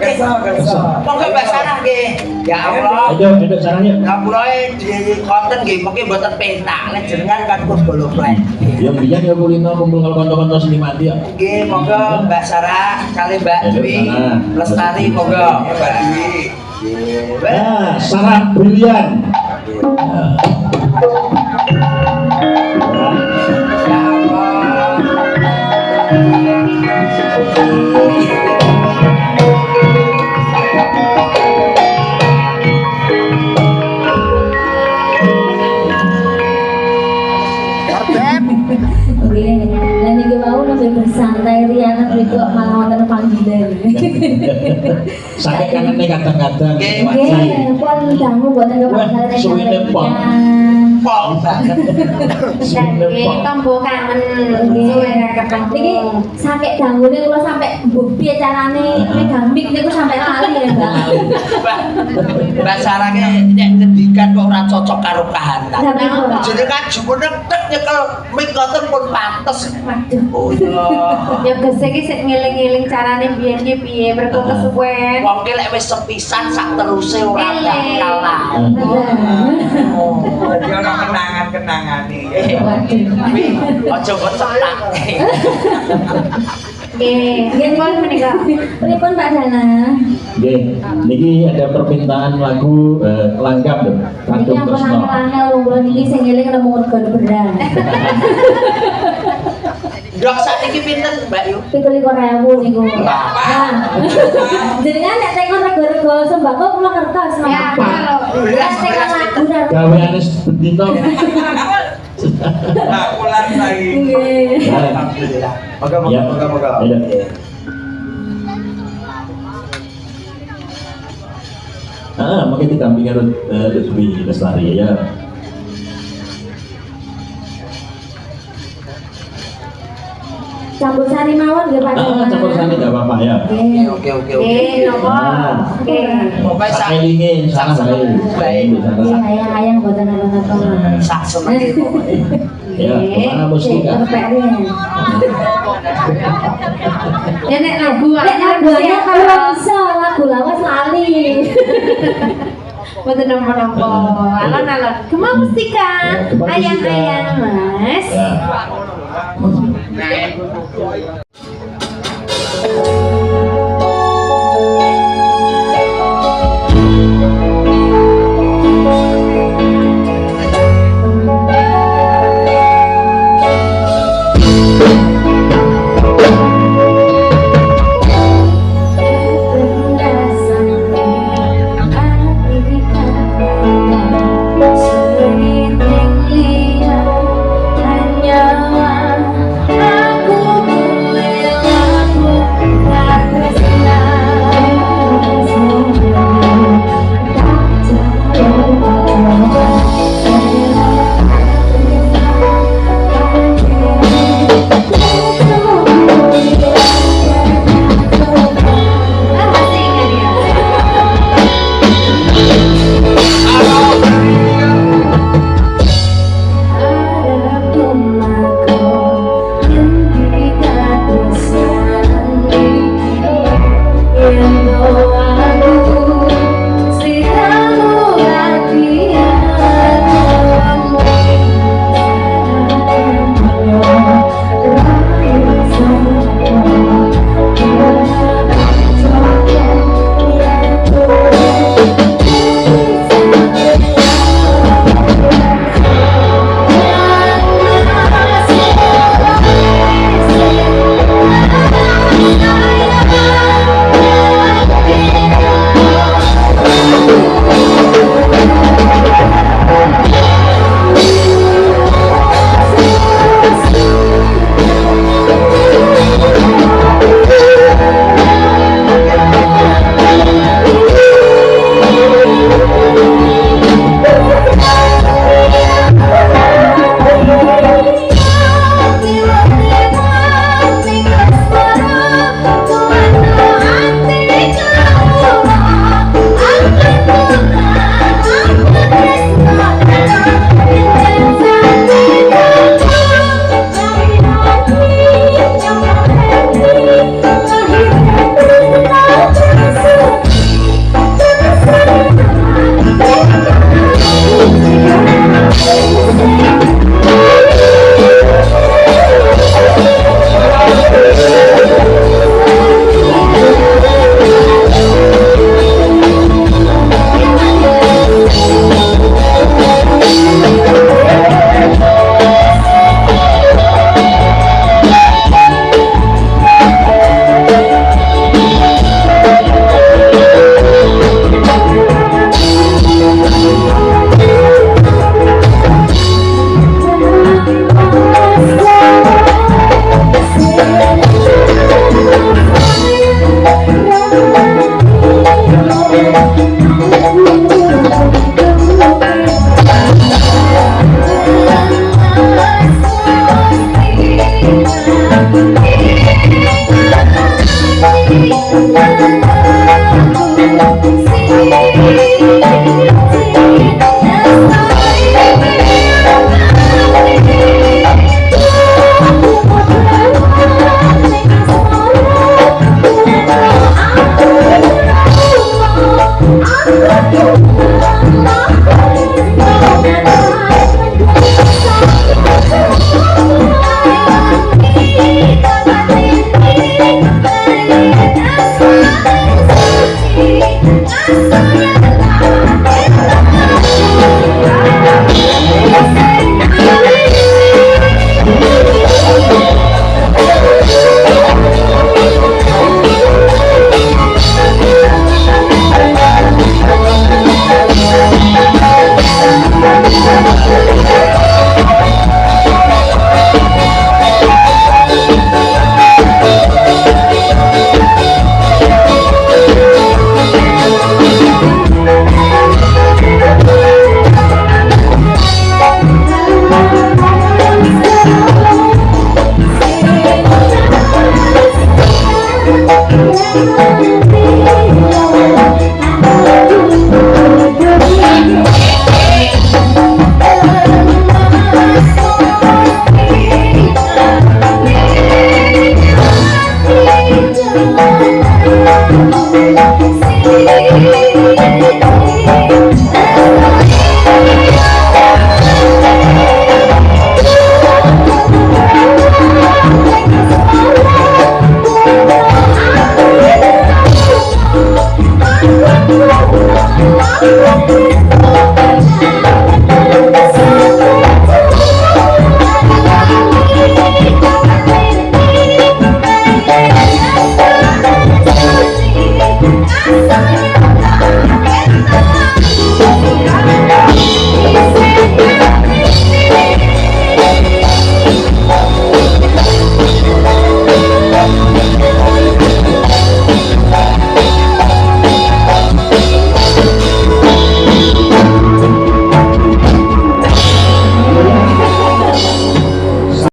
Kerso. Monggo Mbak Sarah nggih. Ya Allah. Ayo duduk saranya. Lah kula di konten nggih mungkin mboten penak nek jenengan kan pun goloplen. Ya biyen ya kulino kumpul karo kanca-kanca seniman ya. Nggih, monggo Mbak Sarah kali Mbak Dwi Lestari monggo Mbak Dwi. Nah, Sarah brilian. Ya Allah. Dan ini mau lebih bersantai Riana itu malah wonten panggilan. Sakit kangen nih kadang-kadang. Nggih, pun dangu boten kepanggalen. Suwine pol. Pol banget. Nggih, tombo kangen suwe ketemu. Niki sakit dangune kula sampai piye carane megang mic niku sampai lali ya, Mbak. Mbak Sarah ki nek ngendikan kok ora cocok karo kahanan. Jenenge kan jumeneng tek nyekel mic ngoten pun pantes. Waduh. Oh iya. Ya gese iki sik ngeling-eling carane biyen ki piye mergo kesuwen. Wong ki lek wis sepisan sak teruse ora Eling. kalah. Oh. Dia ono kenangan-kenangane. Kuwi aja kok cetak. Nggih, pun menika. Pripun Pak Dana? Nggih, niki ada permintaan lagu langgam lho, Niki Kandung ampun Tresno. angel wong niki sing eling nemu rego beras. Ndok sakniki pinten Mbak Yu? 27.000 niku. Nah. Jenengan nek tekon rego-rego sembako kula kertas Ya, Pak. kalau Beras Tekon lagu dah. Gaweane bendino. Nah, ulang lagi. Nggih. Alhamdulillah. Ya. Ayo. Mungkin didampingi Lutfi Lestari ya. Campur sari mawon nggih Pak Dana. Campur sari enggak apa-apa ya. Nggih. Oke. nggih napa? Nggih. Pokoke sak Sakelinge sana bae. Nggih, hayang-hayang boten apa-apa. sak senenge pokoke. Ya, kemana mustika? Ya nek lagu Nek lagunya kalau bisa lagu lawas lali. Boten napa-napa. Alon-alon. Kemana mustika? Ayang-ayang, Mas. Ya. Hanya aku Thank you.